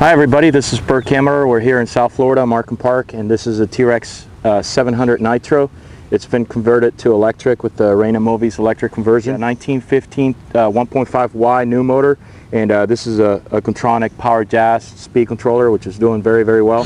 Hi everybody, this is Bert Kammerer. We're here in South Florida, Markham Park, and this is a T-Rex 700 Nitro. It's been converted to electric with the Ray Nemovi's electric conversion. 1915 1.5Y new motor, and this is a Kontronik Power Jazz speed controller, which is doing very, very well.